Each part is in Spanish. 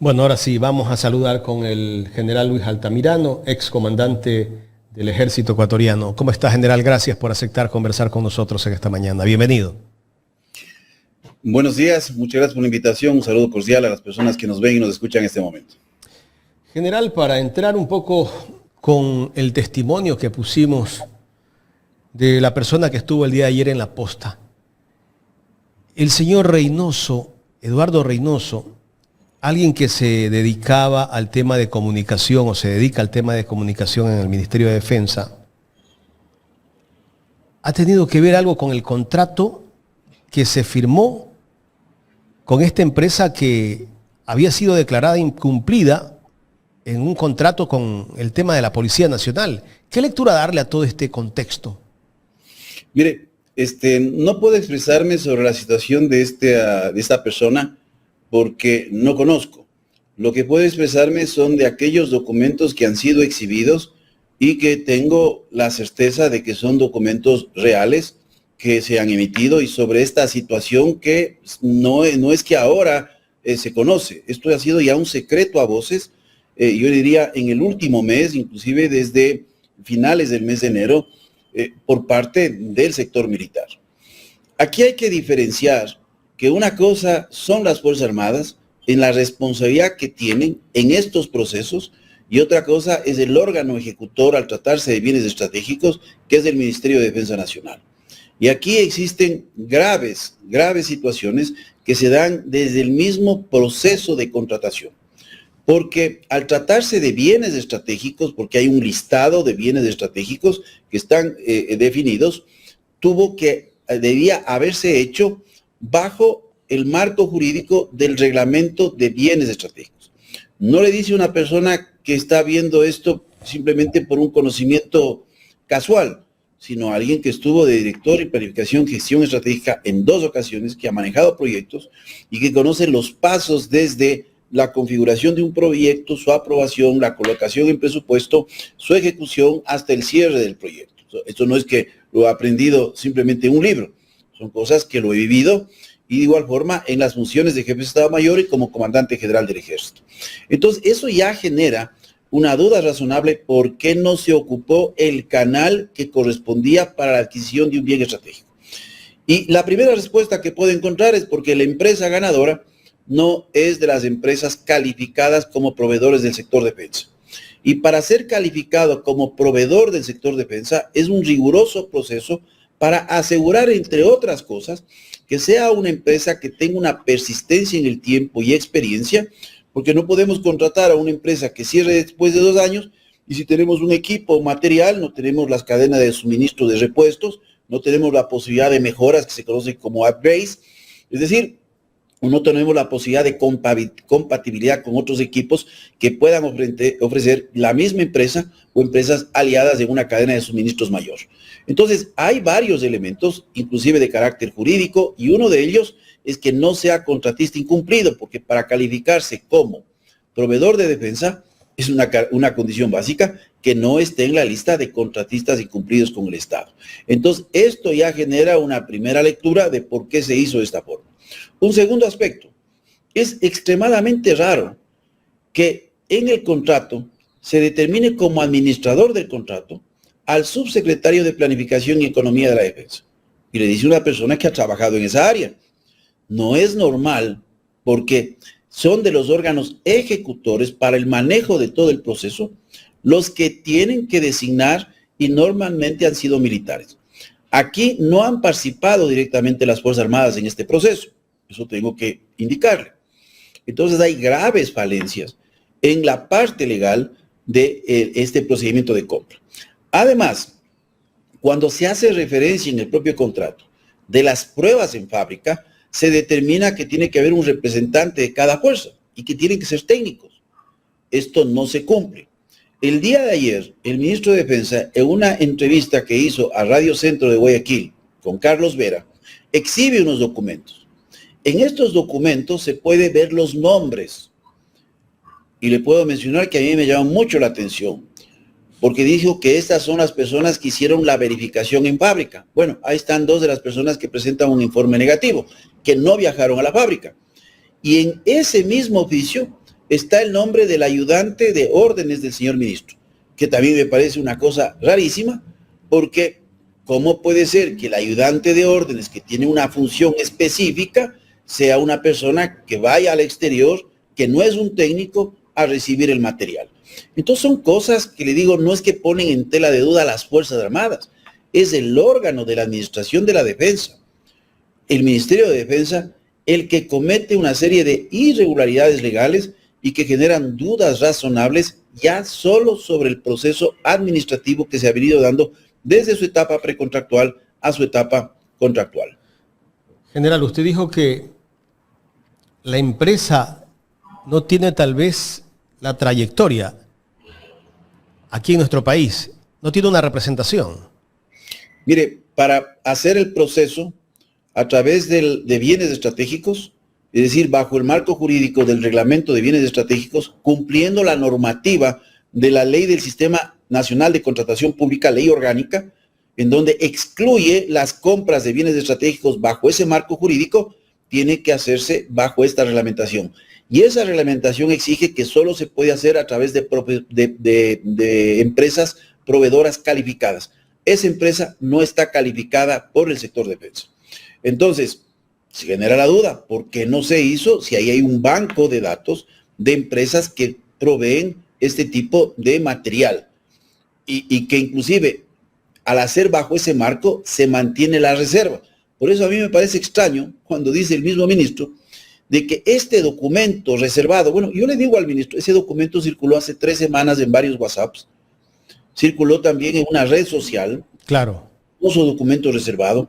Bueno, ahora sí, vamos a saludar con el general Luis Altamirano, ex comandante del Ejército Ecuatoriano. ¿Cómo está, general? Gracias por aceptar conversar con nosotros en esta mañana. Bienvenido. Buenos días, muchas gracias por la invitación. Un saludo cordial a las personas que nos ven y nos escuchan en este momento. General, para entrar un poco con el testimonio que pusimos de la persona que estuvo el día de ayer en la posta, el señor Reynoso, Eduardo Reynoso, alguien que se dedicaba al tema de comunicación o se dedica al tema de comunicación en el Ministerio de Defensa, ha tenido que ver algo con el contrato que se firmó con esta empresa que había sido declarada incumplida en un contrato con el tema de la Policía Nacional. ¿Qué lectura darle a todo este contexto? Mire, no puedo expresarme sobre la situación de esta persona porque no conozco. Lo que puedo expresarme son de aquellos documentos que han sido exhibidos y que tengo la certeza de que son documentos reales que se han emitido y sobre esta situación que no es que ahora se conoce. Esto ha sido ya un secreto a voces, yo diría en el último mes, inclusive desde finales del mes de enero, por parte del sector militar. Aquí hay que diferenciar que una cosa son las Fuerzas Armadas en la responsabilidad que tienen en estos procesos y otra cosa es el órgano ejecutor al tratarse de bienes estratégicos, que es el Ministerio de Defensa Nacional. Y aquí existen graves situaciones que se dan desde el mismo proceso de contratación. Porque al tratarse de bienes estratégicos, porque hay un listado de bienes estratégicos que están definidos, debía haberse hecho bajo el marco jurídico del reglamento de bienes estratégicos. No le dice una persona que está viendo esto simplemente por un conocimiento casual, sino alguien que estuvo de director en planificación y gestión estratégica en 2 ocasiones, que ha manejado proyectos y que conoce los pasos desde la configuración de un proyecto, su aprobación, la colocación en presupuesto, su ejecución hasta el cierre del proyecto. Esto no es que lo he aprendido simplemente en un libro, son cosas que lo he vivido y de igual forma en las funciones de jefe de Estado Mayor y como comandante general del Ejército. Entonces eso ya genera una duda razonable por qué no se ocupó el canal que correspondía para la adquisición de un bien estratégico. Y la primera respuesta que puedo encontrar es porque la empresa ganadora no es de las empresas calificadas como proveedores del sector defensa. Y para ser calificado como proveedor del sector defensa es un riguroso proceso para asegurar, entre otras cosas, que sea una empresa que tenga una persistencia en el tiempo y experiencia, porque no podemos contratar a una empresa que cierre después de 2 años y si tenemos un equipo material, no tenemos las cadenas de suministro de repuestos, no tenemos la posibilidad de mejoras que se conocen como upgrades, es decir, no tenemos la posibilidad de compatibilidad con otros equipos que puedan ofrecer la misma empresa o empresas aliadas en una cadena de suministros mayor. Entonces, hay varios elementos, inclusive de carácter jurídico, y uno de ellos es que no sea contratista incumplido, porque para calificarse como proveedor de defensa es una condición básica que no esté en la lista de contratistas incumplidos con el Estado. Entonces, esto ya genera una primera lectura de por qué se hizo de esta forma. Un segundo aspecto, es extremadamente raro que en el contrato se determine como administrador del contrato al subsecretario de Planificación y Economía de la Defensa. Y le dice una persona que ha trabajado en esa área. No es normal porque son de los órganos ejecutores para el manejo de todo el proceso los que tienen que designar y normalmente han sido militares. Aquí no han participado directamente las Fuerzas Armadas en este proceso. Eso tengo que indicarle. Entonces hay graves falencias en la parte legal de este procedimiento de compra. Además, cuando se hace referencia en el propio contrato de las pruebas en fábrica, se determina que tiene que haber un representante de cada fuerza y que tienen que ser técnicos. Esto no se cumple. El día de ayer, el ministro de Defensa, en una entrevista que hizo a Radio Centro de Guayaquil con Carlos Vera, exhibe unos documentos. En estos documentos se puede ver los nombres. Y le puedo mencionar que a mí me llama mucho la atención, porque dijo que estas son las personas que hicieron la verificación en fábrica. Bueno, ahí están 2 de las personas que presentan un informe negativo, que no viajaron a la fábrica. Y en ese mismo oficio está el nombre del ayudante de órdenes del señor ministro, que también me parece una cosa rarísima, porque ¿cómo puede ser que el ayudante de órdenes, que tiene una función específica, sea una persona que vaya al exterior, que no es un técnico, a recibir el material? Entonces son cosas que le digo, no es que ponen en tela de duda a las Fuerzas Armadas, es el órgano de la Administración de la Defensa, el Ministerio de Defensa, el que comete una serie de irregularidades legales y que generan dudas razonables ya solo sobre el proceso administrativo que se ha venido dando desde su etapa precontractual a su etapa contractual. General, usted dijo que la empresa no tiene tal vez la trayectoria aquí en nuestro país, no tiene una representación. Mire, para hacer el proceso a través de bienes estratégicos, es decir, bajo el marco jurídico del reglamento de bienes estratégicos, cumpliendo la normativa de la ley del Sistema Nacional de Contratación Pública, ley orgánica, en donde excluye las compras de bienes estratégicos bajo ese marco jurídico, tiene que hacerse bajo esta reglamentación. Y esa reglamentación exige que solo se puede hacer a través de empresas proveedoras calificadas. Esa empresa no está calificada por el sector defensa. Entonces, se genera la duda, ¿por qué no se hizo si ahí hay un banco de datos de empresas que proveen este tipo de material? Y que inclusive, al hacer bajo ese marco, se mantiene la reserva. Por eso a mí me parece extraño cuando dice el mismo ministro de que este documento reservado, bueno, yo le digo al ministro, ese documento circuló hace 3 semanas en varios WhatsApps, circuló también en una red social, claro, uso documento reservado,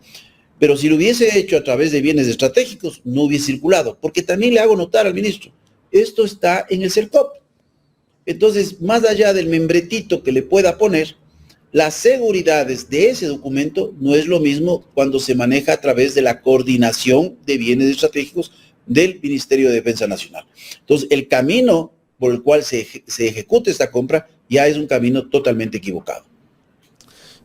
pero si lo hubiese hecho a través de bienes estratégicos, no hubiese circulado, porque también le hago notar al ministro, esto está en el CERCOP. Entonces, más allá del membretito que le pueda poner, las seguridades de ese documento no es lo mismo cuando se maneja a través de la coordinación de bienes estratégicos del Ministerio de Defensa Nacional. Entonces, el camino por el cual se ejecute esta compra ya es un camino totalmente equivocado.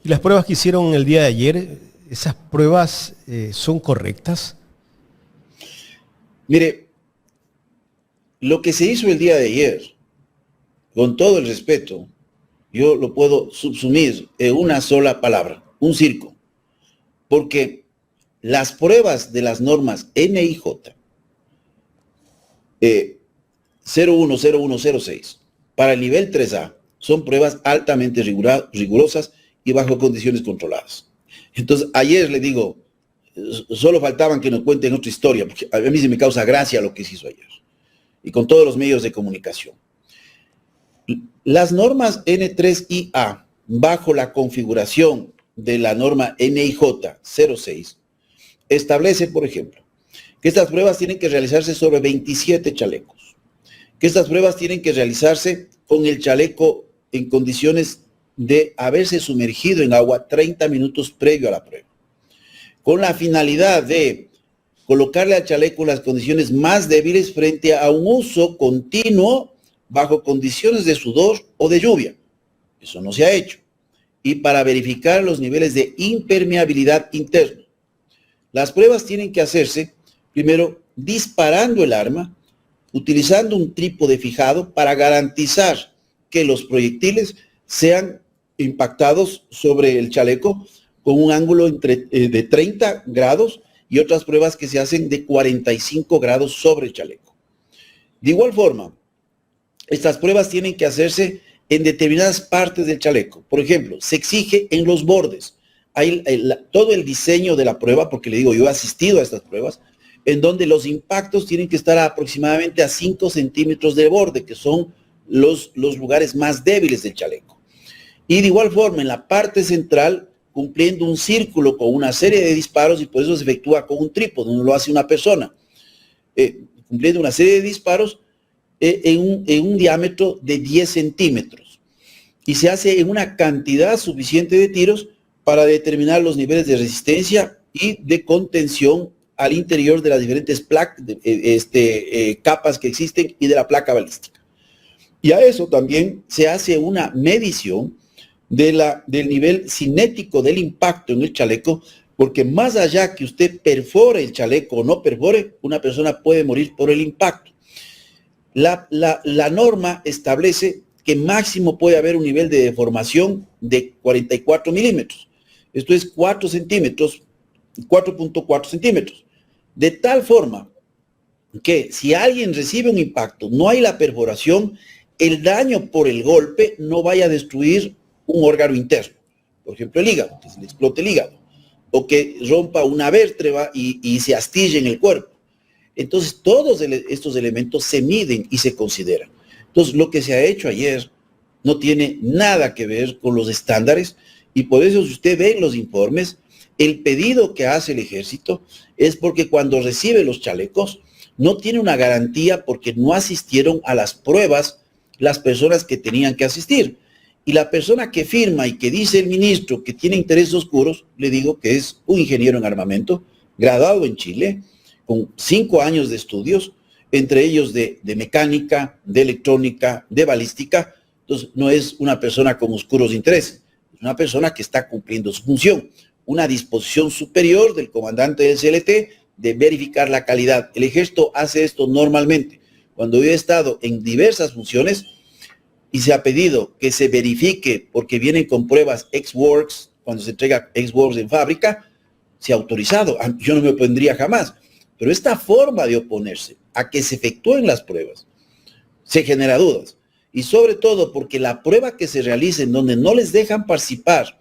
¿Y las pruebas que hicieron el día de ayer, esas pruebas son correctas? Mire, lo que se hizo el día de ayer, con todo el respeto, yo lo puedo subsumir en una sola palabra, un circo. Porque las pruebas de las normas NIJ 010106 para el nivel 3A son pruebas altamente rigurosas y bajo condiciones controladas. Entonces, ayer le digo, solo faltaban que nos cuenten otra historia, porque a mí se me causa gracia lo que se hizo ayer, y con todos los medios de comunicación. Las normas N3IA, bajo la configuración de la norma NIJ 06, establece, por ejemplo, que estas pruebas tienen que realizarse sobre 27 chalecos, que estas pruebas tienen que realizarse con el chaleco en condiciones de haberse sumergido en agua 30 minutos previo a la prueba, con la finalidad de colocarle al chaleco las condiciones más débiles frente a un uso continuo bajo condiciones de sudor o de lluvia. Eso no se ha hecho. Y para verificar los niveles de impermeabilidad interna. Las pruebas tienen que hacerse, primero, disparando el arma, utilizando un trípode fijado para garantizar que los proyectiles sean impactados sobre el chaleco con un ángulo de 30 grados y otras pruebas que se hacen de 45 grados sobre el chaleco. De igual forma, estas pruebas tienen que hacerse en determinadas partes del chaleco. Por ejemplo, se exige en los bordes. Hay todo el diseño de la prueba, porque le digo, yo he asistido a estas pruebas, en donde los impactos tienen que estar aproximadamente a 5 centímetros de borde, que son los lugares más débiles del chaleco. Y de igual forma, en la parte central, cumpliendo un círculo con una serie de disparos, y por eso se efectúa con un trípode, no lo hace una persona, cumpliendo una serie de disparos, en un diámetro de 10 centímetros y se hace en una cantidad suficiente de tiros para determinar los niveles de resistencia y de contención al interior de las diferentes capas que existen y de la placa balística. Y a eso también se hace una medición del nivel cinético del impacto en el chaleco, porque más allá que usted perfore el chaleco o no perfore, una persona puede morir por el impacto. La norma establece que máximo puede haber un nivel de deformación de 44 milímetros. Esto es 4 centímetros, 4.4 centímetros. De tal forma que si alguien recibe un impacto, no hay la perforación, el daño por el golpe no vaya a destruir un órgano interno. Por ejemplo, el hígado, que se le explote el hígado, o que rompa una vértebra y se astille en el cuerpo. Entonces, todos estos elementos se miden y se consideran. Entonces, lo que se ha hecho ayer no tiene nada que ver con los estándares, y por eso, si usted ve los informes, el pedido que hace el ejército es porque cuando recibe los chalecos, no tiene una garantía porque no asistieron a las pruebas las personas que tenían que asistir. Y la persona que firma y que dice el ministro que tiene intereses oscuros, le digo que es un ingeniero en armamento, graduado en Chile, con 5 años de estudios, entre ellos de mecánica, de electrónica, de balística. Entonces, no es una persona con oscuros intereses, es una persona que está cumpliendo su función, una disposición superior del comandante del CLT de verificar la calidad. El ejército hace esto normalmente. Cuando yo he estado en diversas funciones y se ha pedido que se verifique, porque vienen con pruebas ex-works, cuando se entrega ex-works en fábrica, se ha autorizado. Yo no me opondría jamás. Pero esta forma de oponerse a que se efectúen las pruebas se genera dudas. Y sobre todo porque la prueba que se realiza en donde no les dejan participar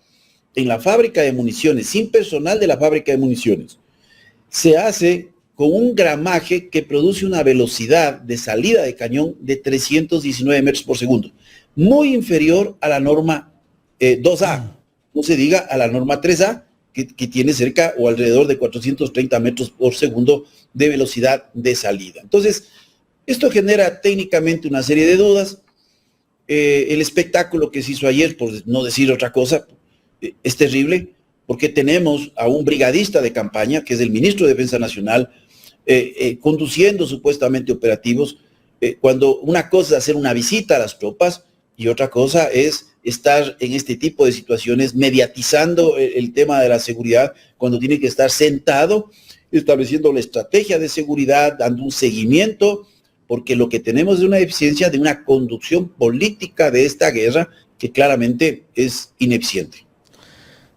en la fábrica de municiones, sin personal de la fábrica de municiones, se hace con un gramaje que produce una velocidad de salida de cañón de 319 metros por segundo, muy inferior a la norma 2A, no se diga a la norma 3A, que tiene cerca o alrededor de 430 metros por segundo de velocidad de salida. Entonces, esto genera técnicamente una serie de dudas. El espectáculo que se hizo ayer, por no decir otra cosa, es terrible, porque tenemos a un brigadista de campaña, que es el ministro de Defensa Nacional, conduciendo supuestamente operativos, cuando una cosa es hacer una visita a las tropas y otra cosa es estar en este tipo de situaciones mediatizando el tema de la seguridad, cuando tiene que estar sentado estableciendo la estrategia de seguridad, dando un seguimiento, porque lo que tenemos es una deficiencia de una conducción política de esta guerra que claramente es ineficiente.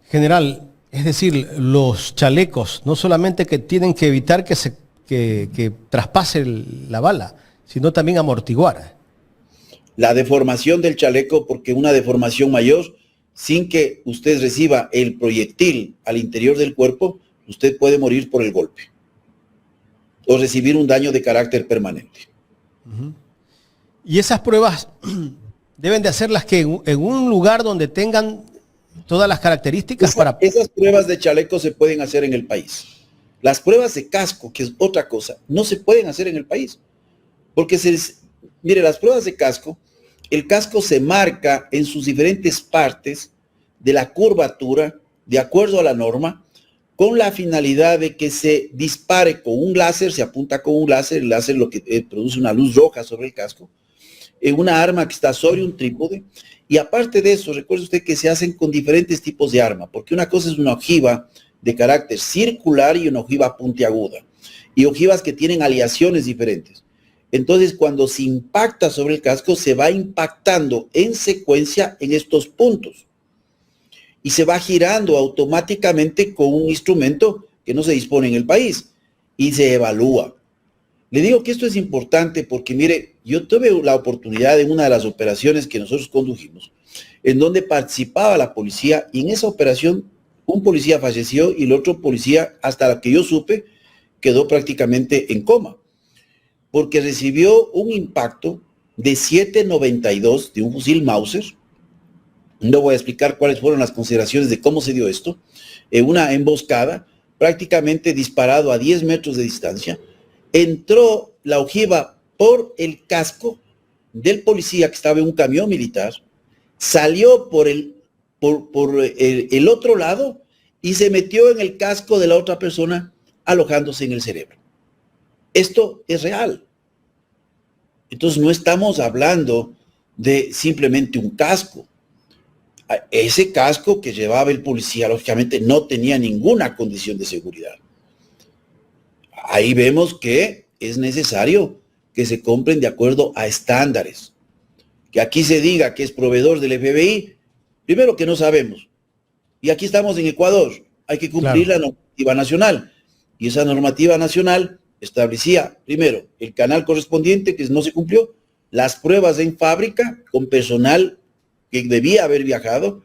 General, es decir, los chalecos no solamente que tienen que evitar que traspase la bala, sino también amortiguar. La deformación del chaleco, porque una deformación mayor, sin que usted reciba el proyectil al interior del cuerpo, usted puede morir por el golpe o recibir un daño de carácter permanente. Y esas pruebas deben de hacerlas que en un lugar donde tengan todas las características Esas pruebas de chaleco se pueden hacer en el país. Las pruebas de casco, que es otra cosa, no se pueden hacer en el país. Porque mire, las pruebas de casco, el casco se marca en sus diferentes partes de la curvatura, de acuerdo a la norma, con la finalidad de que se dispare con un láser, se apunta con un láser, el láser lo que produce una luz roja sobre el casco, una arma que está sobre un trípode, y aparte de eso, recuerde usted que se hacen con diferentes tipos de arma, porque una cosa es una ojiva de carácter circular y una ojiva puntiaguda, y ojivas que tienen aleaciones diferentes. Entonces, cuando se impacta sobre el casco, se va impactando en secuencia en estos puntos, y se va girando automáticamente con un instrumento que no se dispone en el país, y se evalúa. Le digo que esto es importante porque, mire, yo tuve la oportunidad en una de las operaciones que nosotros condujimos, en donde participaba la policía, y en esa operación un policía falleció y el otro policía, hasta la que yo supe, quedó prácticamente en coma, porque recibió un impacto de 7.92 de un fusil Mauser. No voy a explicar cuáles fueron las consideraciones de cómo se dio esto, una emboscada, prácticamente disparado a 10 metros de distancia. Entró la ojiva por el casco del policía que estaba en un camión militar, salió por el otro lado y se metió en el casco de la otra persona, alojándose en el cerebro. Esto es real. Entonces no estamos hablando de simplemente un casco. Ese casco que llevaba el policía, lógicamente, no tenía ninguna condición de seguridad. Ahí vemos que es necesario que se compren de acuerdo a estándares. Que aquí se diga que es proveedor del FBI, primero que no sabemos. Y aquí estamos en Ecuador, hay que cumplir la normativa nacional. Y esa normativa nacional establecía, primero, el canal correspondiente que no se cumplió, las pruebas en fábrica con personal que debía haber viajado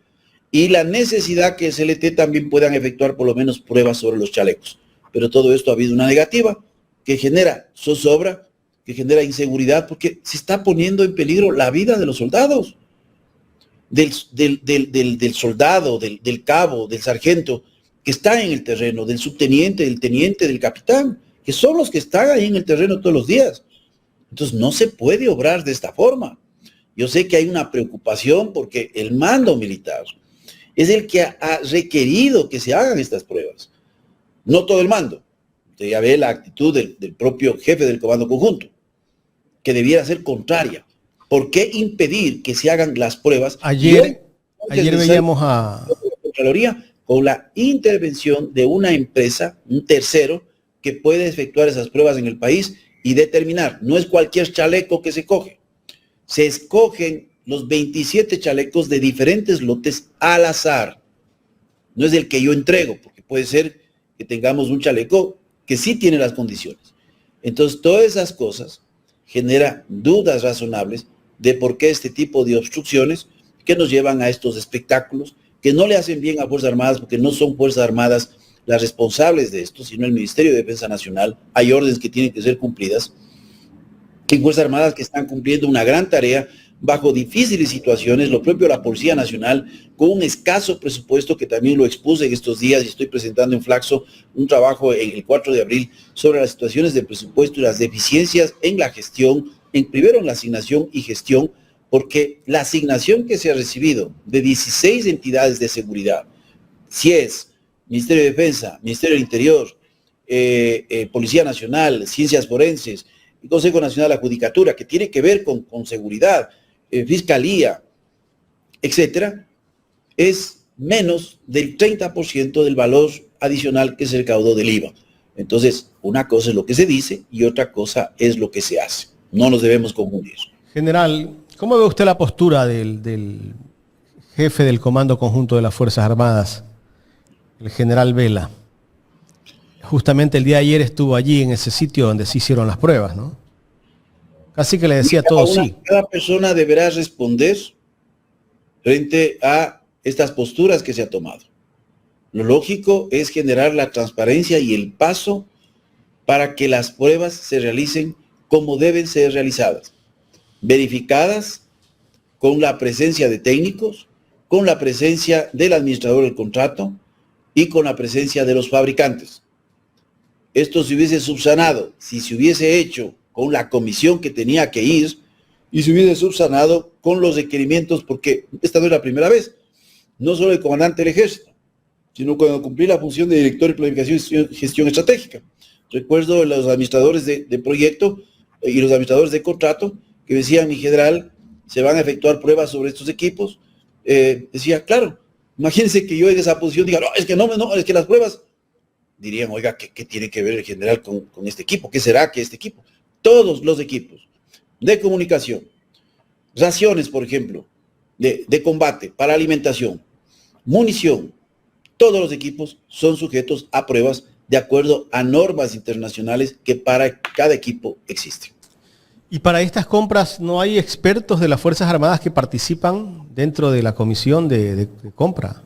y la necesidad que SLT también puedan efectuar por lo menos pruebas sobre los chalecos. Pero todo esto ha habido una negativa que genera zozobra, que genera inseguridad, porque se está poniendo en peligro la vida de los soldados, del soldado, del cabo, del sargento, que está en el terreno, del subteniente, del teniente, del capitán, que son los que están ahí en el terreno todos los días. Entonces no se puede obrar de esta forma. Yo sé que hay una preocupación porque el mando militar es el que ha requerido que se hagan estas pruebas. No todo el mando. Usted ya ve la actitud del propio jefe del Comando Conjunto, que debiera ser contraria. ¿Por qué impedir que se hagan las pruebas? Ayer veíamos a la Contraloría con la intervención de una empresa, un tercero, que puede efectuar esas pruebas en el país y determinar. No es cualquier chaleco que se coge. Se escogen los 27 chalecos de diferentes lotes al azar. No es el que yo entrego, porque puede ser que tengamos un chaleco que sí tiene las condiciones. Entonces, todas esas cosas generan dudas razonables de por qué este tipo de obstrucciones que nos llevan a estos espectáculos, que no le hacen bien a Fuerzas Armadas, porque no son Fuerzas Armadas las responsables de esto, sino el Ministerio de Defensa Nacional. Hay órdenes que tienen que ser cumplidas. Hay Fuerzas Armadas que están cumpliendo una gran tarea bajo difíciles situaciones, lo propio la Policía Nacional, con un escaso presupuesto que también lo expuse en estos días y estoy presentando en Flaxo un trabajo en el 4 de abril sobre las situaciones de presupuesto y las deficiencias en la gestión, primero en la asignación y gestión, porque la asignación que se ha recibido de 16 entidades de seguridad, CIES, Ministerio de Defensa, Ministerio del Interior, Policía Nacional, Ciencias Forenses, el Consejo Nacional de la Judicatura, que tiene que ver con seguridad, Fiscalía, etcétera, es menos del 30% del valor adicional que se recaudó del IVA. Entonces, una cosa es lo que se dice y otra cosa es lo que se hace. No nos debemos confundir. General, ¿cómo ve usted la postura del jefe del Comando Conjunto de las Fuerzas Armadas, el general Vela? Justamente el día de ayer estuvo allí en ese sitio donde se hicieron las pruebas, ¿no? Casi que le decía todo sí. Cada persona deberá responder frente a estas posturas que se ha tomado. Lo lógico es generar la transparencia y el paso para que las pruebas se realicen como deben ser realizadas, verificadas con la presencia de técnicos, con la presencia del administrador del contrato y con la presencia de los fabricantes. Esto se hubiese subsanado si se hubiese hecho con la comisión que tenía que ir y se hubiese subsanado con los requerimientos, porque esta no es la primera vez, no solo el comandante del ejército, sino cuando cumplí la función de director de planificación y gestión estratégica. Recuerdo los administradores de proyecto y los administradores de contrato que decían: mi general, se van a efectuar pruebas sobre estos equipos. Decía, claro, imagínense que yo en esa posición diga, no, es que las pruebas, dirían, oiga, ¿qué tiene que ver el general con este equipo? ¿Qué será que este equipo? Todos los equipos de comunicación, raciones, por ejemplo, de combate, para alimentación, munición, todos los equipos son sujetos a pruebas de acuerdo a normas internacionales que para cada equipo existen. ¿Y para estas compras no hay expertos de las Fuerzas Armadas que participan dentro de la comisión de compra?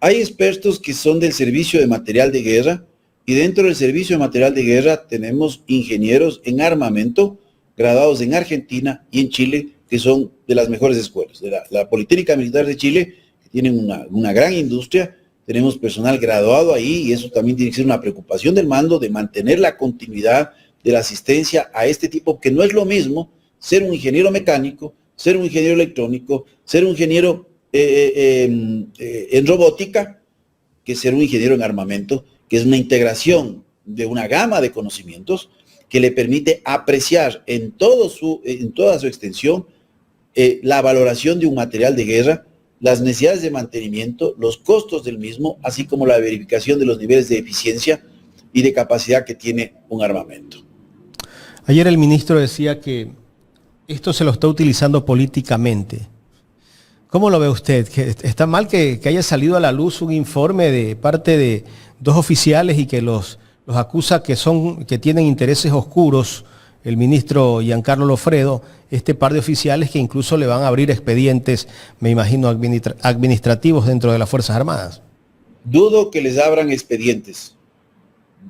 Hay expertos que son del Servicio de Material de Guerra y dentro del Servicio de Material de Guerra tenemos ingenieros en armamento graduados en Argentina y en Chile, que son de las mejores escuelas. De la Politécnica Militar de Chile, que tienen una gran industria, tenemos personal graduado ahí y eso también tiene que ser una preocupación del mando de mantener la continuidad de la asistencia a este tipo, que no es lo mismo ser un ingeniero mecánico, ser un ingeniero electrónico, ser un ingeniero en robótica, que ser un ingeniero en armamento, que es una integración de una gama de conocimientos que le permite apreciar en toda su extensión la valoración de un material de guerra, las necesidades de mantenimiento, los costos del mismo, así como la verificación de los niveles de eficiencia y de capacidad que tiene un armamento. Ayer el ministro decía que esto se lo está utilizando políticamente. ¿Cómo lo ve usted? ¿Que está mal que haya salido a la luz un informe de parte de dos oficiales y que los acusa que tienen intereses oscuros, el ministro Giancarlo Lofredo, este par de oficiales que incluso le van a abrir expedientes, me imagino, administrativos dentro de las Fuerzas Armadas? Dudo que les abran expedientes.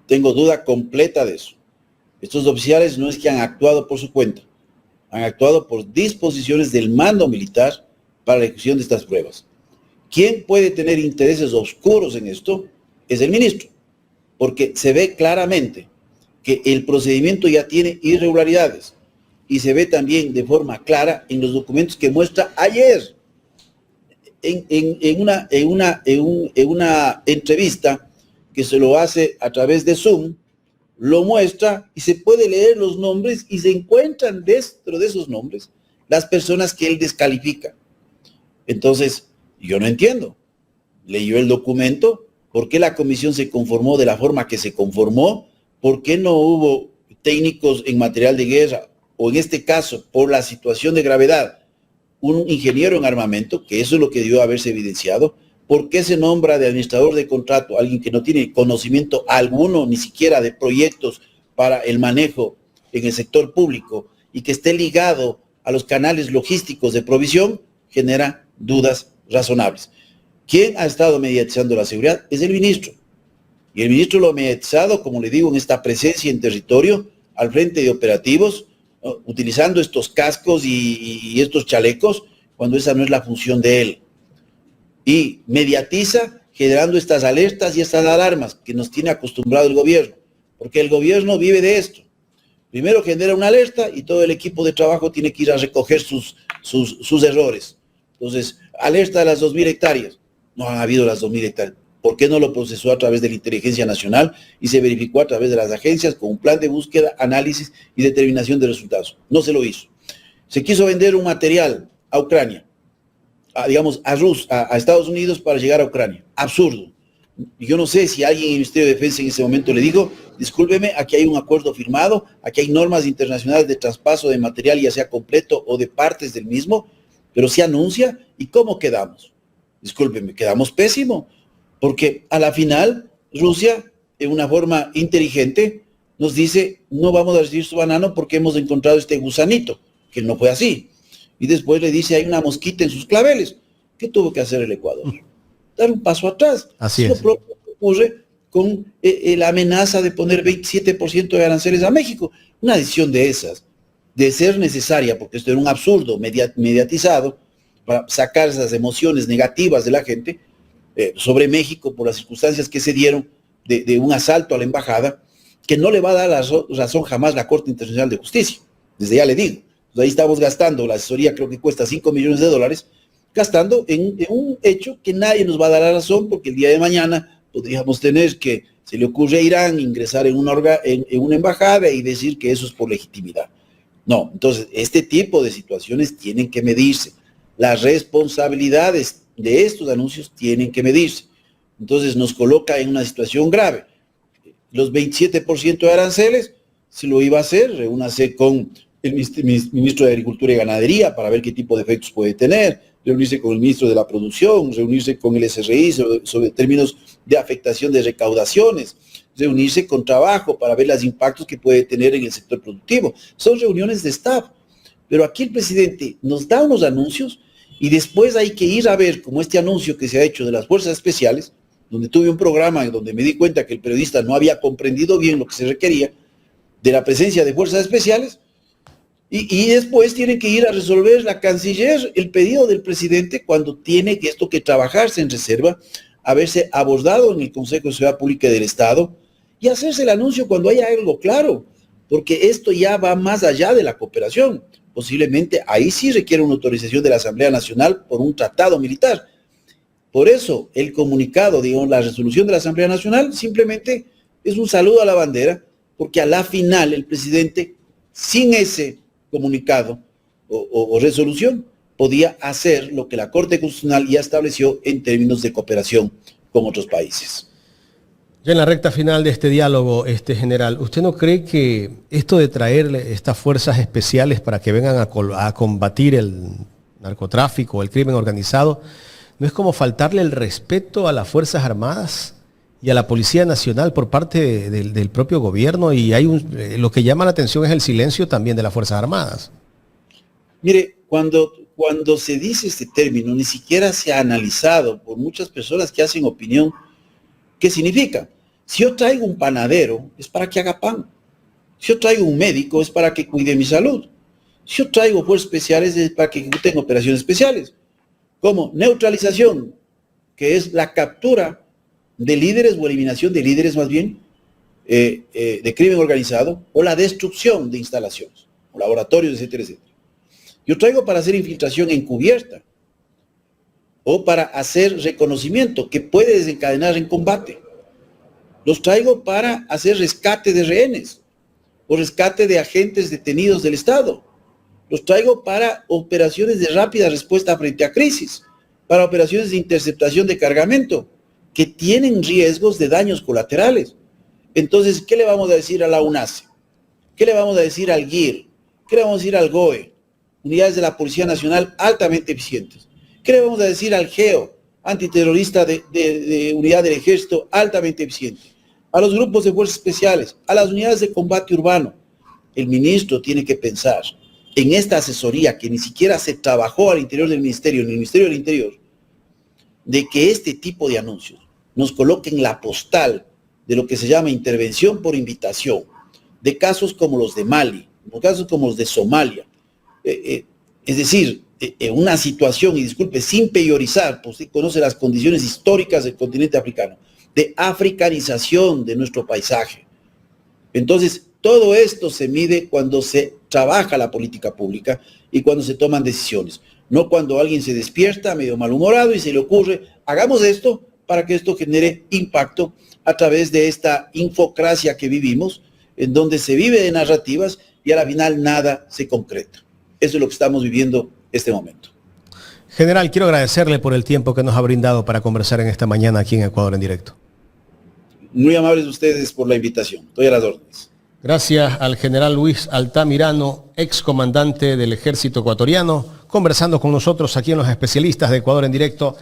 Tengo duda completa de eso. Estos oficiales no es que han actuado por su cuenta, han actuado por disposiciones del mando militar para la ejecución de estas pruebas. ¿Quién puede tener intereses oscuros en esto? Es el ministro, porque se ve claramente que el procedimiento ya tiene irregularidades y se ve también de forma clara en los documentos que muestra ayer en una entrevista que se lo hace a través de Zoom. Lo muestra y se puede leer los nombres y se encuentran dentro de esos nombres las personas que él descalifica. Entonces, yo no entiendo. Leyó el documento, ¿por qué la comisión se conformó de la forma que se conformó? ¿Por qué no hubo técnicos en material de guerra? O en este caso, por la situación de gravedad, un ingeniero en armamento, que eso es lo que debió haberse evidenciado. ¿Por qué se nombra de administrador de contrato a alguien que no tiene conocimiento alguno, ni siquiera de proyectos para el manejo en el sector público y que esté ligado a los canales logísticos de provisión? Genera dudas razonables. ¿Quién ha estado mediatizando la seguridad? Es el ministro. Y el ministro lo ha mediatizado, como le digo, en esta presencia en territorio, al frente de operativos, utilizando estos cascos y estos chalecos, cuando esa no es la función de él. Y mediatiza generando estas alertas y estas alarmas que nos tiene acostumbrado el gobierno, porque el gobierno vive de esto. Primero genera una alerta y todo el equipo de trabajo tiene que ir a recoger sus errores. Entonces, alerta de las 2.000 hectáreas. No han habido las 2.000 hectáreas. ¿Por qué no lo procesó a través de la Inteligencia Nacional y se verificó a través de las agencias con un plan de búsqueda, análisis y determinación de resultados? No se lo hizo. Se quiso vender un material a Ucrania, a Estados Unidos para llegar a Ucrania. Absurdo. Yo no sé si alguien en el Ministerio de Defensa en ese momento le dijo, discúlpeme, aquí hay un acuerdo firmado, aquí hay normas internacionales de traspaso de material, ya sea completo o de partes del mismo, pero se anuncia, ¿y cómo quedamos? Discúlpeme, quedamos pésimo, porque a la final Rusia, de una forma inteligente, nos dice, no vamos a recibir su banano porque hemos encontrado este gusanito, que no fue así. Y después le dice, hay una mosquita en sus claveles. ¿Qué tuvo que hacer el Ecuador? Dar un paso atrás. Así es. Lo propio que ocurre con la amenaza de poner 27% de aranceles a México. Una decisión de esas, de ser necesaria, porque esto era un absurdo mediatizado, para sacar esas emociones negativas de la gente sobre México por las circunstancias que se dieron de un asalto a la embajada, que no le va a dar la razón jamás la Corte Internacional de Justicia. Desde ya le digo. Pues ahí estamos gastando, la asesoría creo que cuesta $5 millones, gastando en un hecho que nadie nos va a dar la razón, porque el día de mañana podríamos tener que se le ocurre a Irán ingresar en una embajada y decir que eso es por legitimidad. No, entonces este tipo de situaciones tienen que medirse. Las responsabilidades de estos anuncios tienen que medirse. Entonces nos coloca en una situación grave. Los 27% de aranceles, si lo iba a hacer, reúnase con el ministro de Agricultura y Ganadería para ver qué tipo de efectos puede tener, reunirse con el ministro de la Producción, reunirse con el SRI sobre términos de afectación de recaudaciones, reunirse con trabajo para ver los impactos que puede tener en el sector productivo. Son reuniones de staff. Pero aquí el presidente nos da unos anuncios y después hay que ir a ver, como este anuncio que se ha hecho de las fuerzas especiales, donde tuve un programa en donde me di cuenta que el periodista no había comprendido bien lo que se requería de la presencia de fuerzas especiales, y después tiene que ir a resolver la canciller el pedido del presidente cuando tiene que esto que trabajarse en reserva, haberse abordado en el Consejo de Seguridad Pública del Estado y hacerse el anuncio cuando haya algo claro, porque esto ya va más allá de la cooperación. Posiblemente ahí sí requiere una autorización de la Asamblea Nacional por un tratado militar. Por eso el comunicado, digamos, la resolución de la Asamblea Nacional simplemente es un saludo a la bandera, porque a la final el presidente, sin ese comunicado o resolución, podía hacer lo que la Corte Constitucional ya estableció en términos de cooperación con otros países. Ya en la recta final de este diálogo, general, ¿usted no cree que esto de traerle estas fuerzas especiales para que vengan a combatir el narcotráfico o el crimen organizado, no es como faltarle el respeto a las Fuerzas Armadas y a la Policía Nacional por parte del propio gobierno? Y lo que llama la atención es el silencio también de las Fuerzas Armadas. Mire, cuando se dice este término, ni siquiera se ha analizado por muchas personas que hacen opinión. ¿Qué significa? Si yo traigo un panadero, es para que haga pan. Si yo traigo un médico, es para que cuide mi salud. Si yo traigo fuerzas especiales, es para que ejecuten operaciones especiales. Como neutralización, que es la captura de líderes o eliminación de líderes más bien, de crimen organizado, o la destrucción de instalaciones, o laboratorios, etcétera, etcétera. Yo traigo para hacer infiltración encubierta, o para hacer reconocimiento que puede desencadenar en combate. Los traigo para hacer rescate de rehenes o rescate de agentes detenidos del Estado. Los traigo para operaciones de rápida respuesta frente a crisis, para operaciones de interceptación de cargamento que tienen riesgos de daños colaterales. Entonces, ¿qué le vamos a decir a la UNACE? ¿Qué le vamos a decir al GIR? ¿Qué le vamos a decir al GOE? Unidades de la Policía Nacional altamente eficientes. ¿Qué le vamos a decir al GEO, antiterrorista de unidad del ejército altamente eficiente? A los grupos de fuerzas especiales, a las unidades de combate urbano. El ministro tiene que pensar en esta asesoría que ni siquiera se trabajó al interior del ministerio, en el Ministerio del Interior, de que este tipo de anuncios nos coloquen la postal de lo que se llama intervención por invitación, de casos como los de Mali, de casos como los de Somalia. Es decir, una situación, y disculpe, sin peyorizar, pues usted conoce las condiciones históricas del continente africano, de africanización de nuestro paisaje. Entonces, todo esto se mide cuando se trabaja la política pública y cuando se toman decisiones, no cuando alguien se despierta medio malhumorado y se le ocurre, hagamos esto para que esto genere impacto a través de esta infocracia que vivimos, en donde se vive de narrativas y a la final nada se concreta. Eso es lo que estamos viviendo este momento. General, quiero agradecerle por el tiempo que nos ha brindado para conversar en esta mañana aquí en Ecuador en Directo. Muy amables ustedes por la invitación. Estoy a las órdenes. Gracias al general Luis Altamirano, excomandante del Ejército Ecuatoriano, conversando con nosotros aquí en Los Especialistas de Ecuador en Directo.